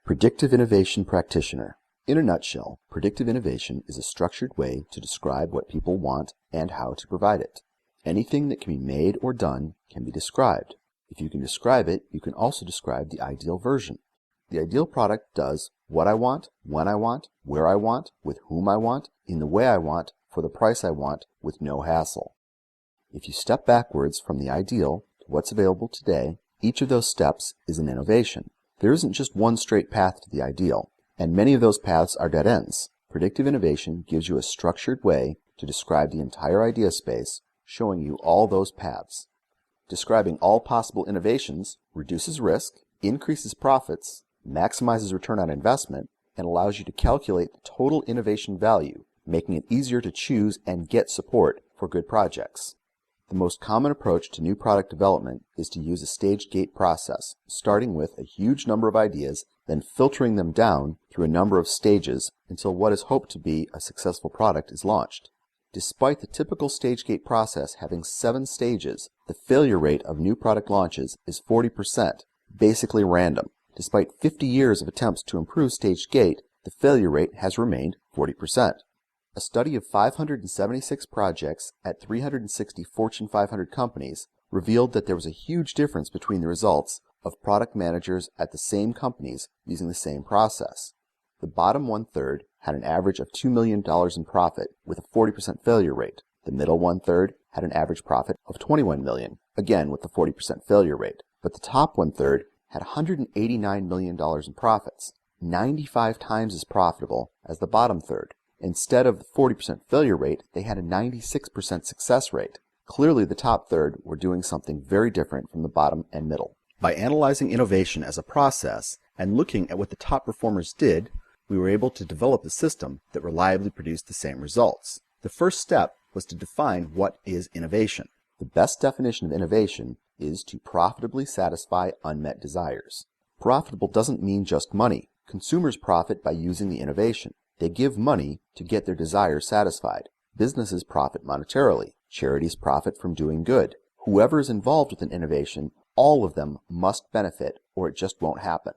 Predictive Innovation Practitioner. In a nutshell, predictive innovation is a structured way to describe what people want and how to provide it. Anything that can be made or done can be described. If you can describe it, you can also describe the ideal version. The ideal product does what I want, when I want, where I want, with whom I want, in the way I want, for the price I want, with no hassle. If you step backwards from the ideal to what's available today, each of those steps is an innovation. There isn't just one straight path to the ideal, and many of those paths are dead ends. Predictive innovation gives you a structured way to describe the entire idea space, showing you all those paths. Describing all possible innovations reduces risk, increases profits, maximizes return on investment, and allows you to calculate the total innovation value, making it easier to choose and get support for good projects. The most common approach to new product development is to use a stage gate process, starting with a huge number of ideas, then filtering them down through a number of stages until what is hoped to be a successful product is launched. Despite the typical stage gate process having 7 stages, the failure rate of new product launches is 40%, basically random. Despite 50 years of attempts to improve stage gate, the failure rate has remained 40%. A study of 576 projects at 360 Fortune 500 companies revealed that there was a huge difference between the results of product managers at the same companies using the same process. The bottom one-third had an average of $2 million in profit with a 40% failure rate. The middle one-third had an average profit of $21 million, again with a 40% failure rate. But the top one-third had $189 million in profits, 95 times as profitable as the bottom third. Instead of the 40% failure rate, they had a 96% success rate. Clearly, the top third were doing something very different from the bottom and middle. By analyzing innovation as a process and looking at what the top performers did, we were able to develop a system that reliably produced the same results. The first step was to define what is innovation. The best definition of innovation is to profitably satisfy unmet desires. Profitable doesn't mean just money. Consumers profit by using the innovation. They give money to get their desires satisfied. Businesses profit monetarily. Charities profit from doing good. Whoever is involved with an innovation, all of them must benefit or it just won't happen.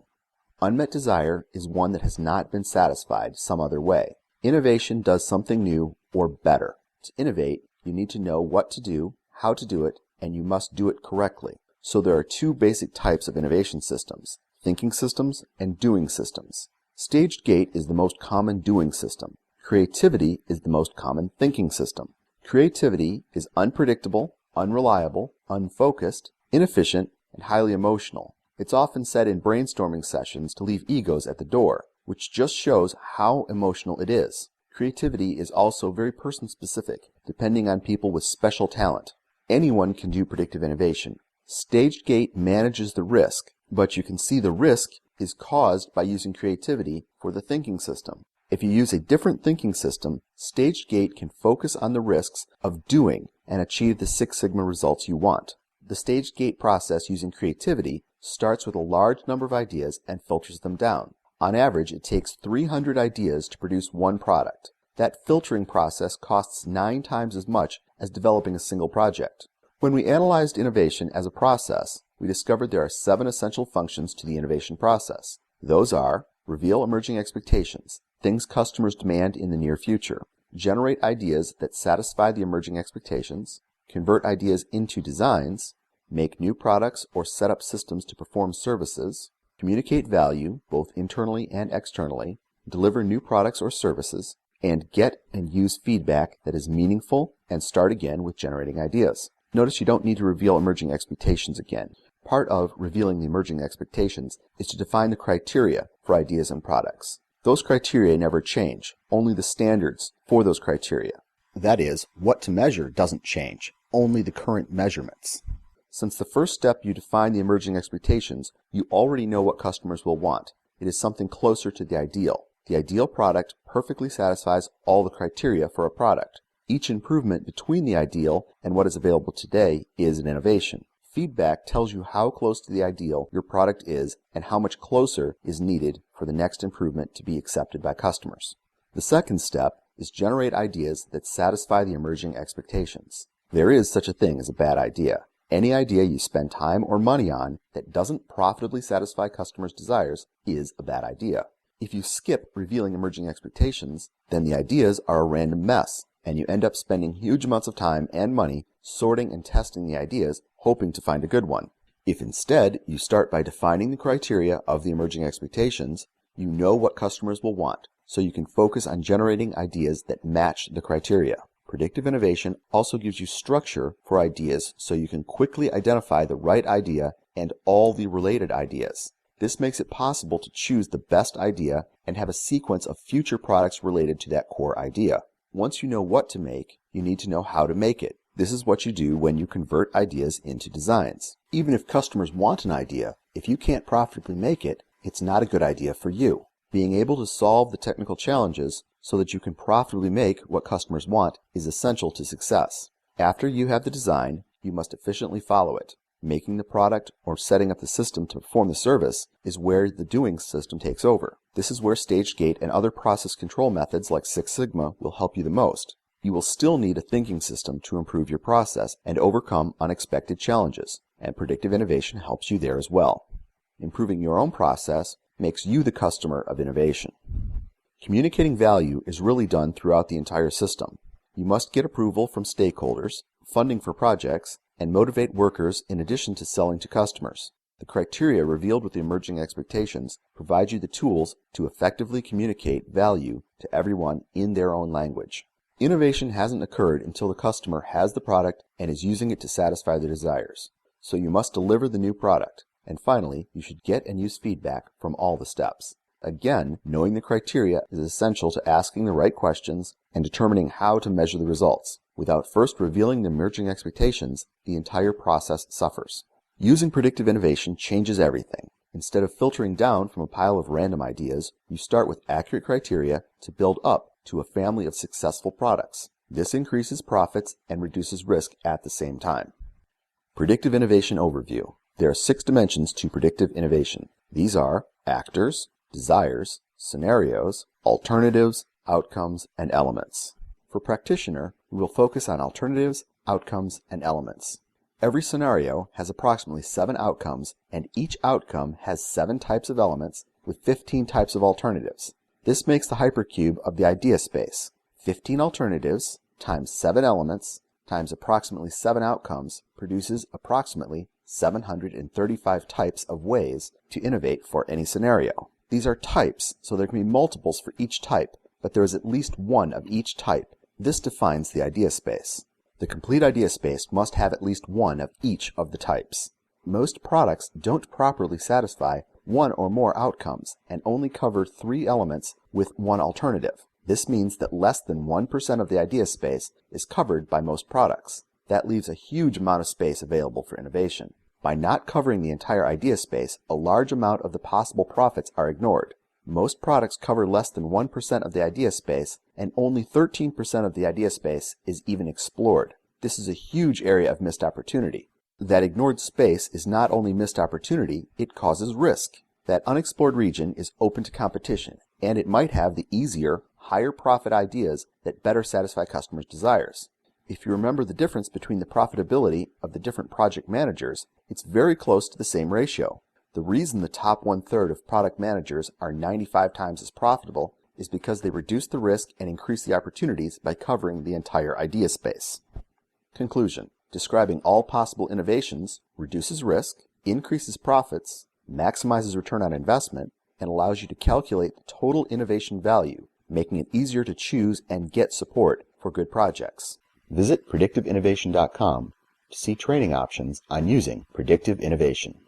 Unmet desire is one that has not been satisfied some other way. Innovation does something new or better. To innovate, you need to know what to do, how to do it, and you must do it correctly. So there are 2 basic types of innovation systems: thinking systems and doing systems. Staged gate is the most common doing system. Creativity is the most common thinking system. Creativity is unpredictable, unreliable, unfocused, inefficient, and highly emotional. It's often said in brainstorming sessions to leave egos at the door, which just shows how emotional it is. Creativity is also very person-specific, depending on people with special talent. Anyone can do predictive innovation. Staged gate manages the risk, but you can see the risk is caused by using creativity for the thinking system. If you use a different thinking system, Staged Gate can focus on the risks of doing and achieve the 6 Sigma results you want. The Staged Gate process using creativity starts with a large number of ideas and filters them down. On average, it takes 300 ideas to produce one product. That filtering process costs 9 times as much as developing a single project. When we analyzed innovation as a process, we discovered there are 7 essential functions to the innovation process. Those are: reveal emerging expectations, things customers demand in the near future; generate ideas that satisfy the emerging expectations; convert ideas into designs; make new products or set up systems to perform services; communicate value, both internally and externally; deliver new products or services; and get and use feedback that is meaningful, and start again with generating ideas. Notice you don't need to reveal emerging expectations again. Part of revealing the emerging expectations is to define the criteria for ideas and products. Those criteria never change, only the standards for those criteria. That is, what to measure doesn't change, only the current measurements. Since the first step you define the emerging expectations, you already know what customers will want. It is something closer to the ideal. The ideal product perfectly satisfies all the criteria for a product. Each improvement between the ideal and what is available today is an innovation. Feedback tells you how close to the ideal your product is and how much closer is needed for the next improvement to be accepted by customers. The second step is generate ideas that satisfy the emerging expectations. There is such a thing as a bad idea. Any idea you spend time or money on that doesn't profitably satisfy customers' desires is a bad idea. If you skip revealing emerging expectations, then the ideas are a random mess, and you end up spending huge amounts of time and money sorting and testing the ideas, hoping to find a good one. If instead you start by defining the criteria of the emerging expectations, you know what customers will want, so you can focus on generating ideas that match the criteria. Predictive innovation also gives you structure for ideas so you can quickly identify the right idea and all the related ideas. This makes it possible to choose the best idea and have a sequence of future products related to that core idea. Once you know what to make, you need to know how to make it. This is what you do when you convert ideas into designs. Even if customers want an idea, if you can't profitably make it, it's not a good idea for you. Being able to solve the technical challenges so that you can profitably make what customers want is essential to success. After you have the design, you must efficiently follow it. Making the product or setting up the system to perform the service is where the doing system takes over. This is where stage gate and other process control methods like Six Sigma will help you the most. You will still need a thinking system to improve your process and overcome unexpected challenges, and predictive innovation helps you there as well. Improving your own process makes you the customer of innovation. Communicating value is really done throughout the entire system. You must get approval from stakeholders, funding for projects, and motivate workers in addition to selling to customers. The criteria revealed with the emerging expectations provide you the tools to effectively communicate value to everyone in their own language. Innovation hasn't occurred until the customer has the product and is using it to satisfy their desires. So you must deliver the new product. And finally, you should get and use feedback from all the steps. Again, knowing the criteria is essential to asking the right questions and determining how to measure the results. Without first revealing the emerging expectations, the entire process suffers. Using predictive innovation changes everything. Instead of filtering down from a pile of random ideas, you start with accurate criteria to build up to a family of successful products. This increases profits and reduces risk at the same time. Predictive innovation overview. There are 6 dimensions to predictive innovation. These are actors, desires, scenarios, alternatives, outcomes, and elements. For practitioner, we will focus on alternatives, outcomes, and elements. Every scenario has approximately 7 outcomes, and each outcome has 7 types of elements with 15 types of alternatives. This makes the hypercube of the idea space. 15 alternatives times 7 elements times approximately 7 outcomes produces approximately 735 types of ways to innovate for any scenario. These are types, so there can be multiples for each type, but there is at least one of each type. This defines the idea space. The complete idea space must have at least one of each of the types. Most products don't properly satisfy one or more outcomes and only cover 3 elements with 1 alternative. This means that less than 1% of the idea space is covered by most products. That leaves a huge amount of space available for innovation. By not covering the entire idea space, a large amount of the possible profits are ignored. Most products cover less than 1% of the idea space, and only 13% of the idea space is even explored. This is a huge area of missed opportunity. That ignored space is not only missed opportunity, it causes risk. That unexplored region is open to competition, and it might have the easier, higher profit ideas that better satisfy customers' desires. If you remember the difference between the profitability of the different project managers, it's very close to the same ratio. The reason the top 1/3 of product managers are 95 times as profitable is because they reduce the risk and increase the opportunities by covering the entire idea space. Conclusion. Describing all possible innovations reduces risk, increases profits, maximizes return on investment, and allows you to calculate the total innovation value, making it easier to choose and get support for good projects. Visit predictiveinnovation.com to see training options on using predictive innovation.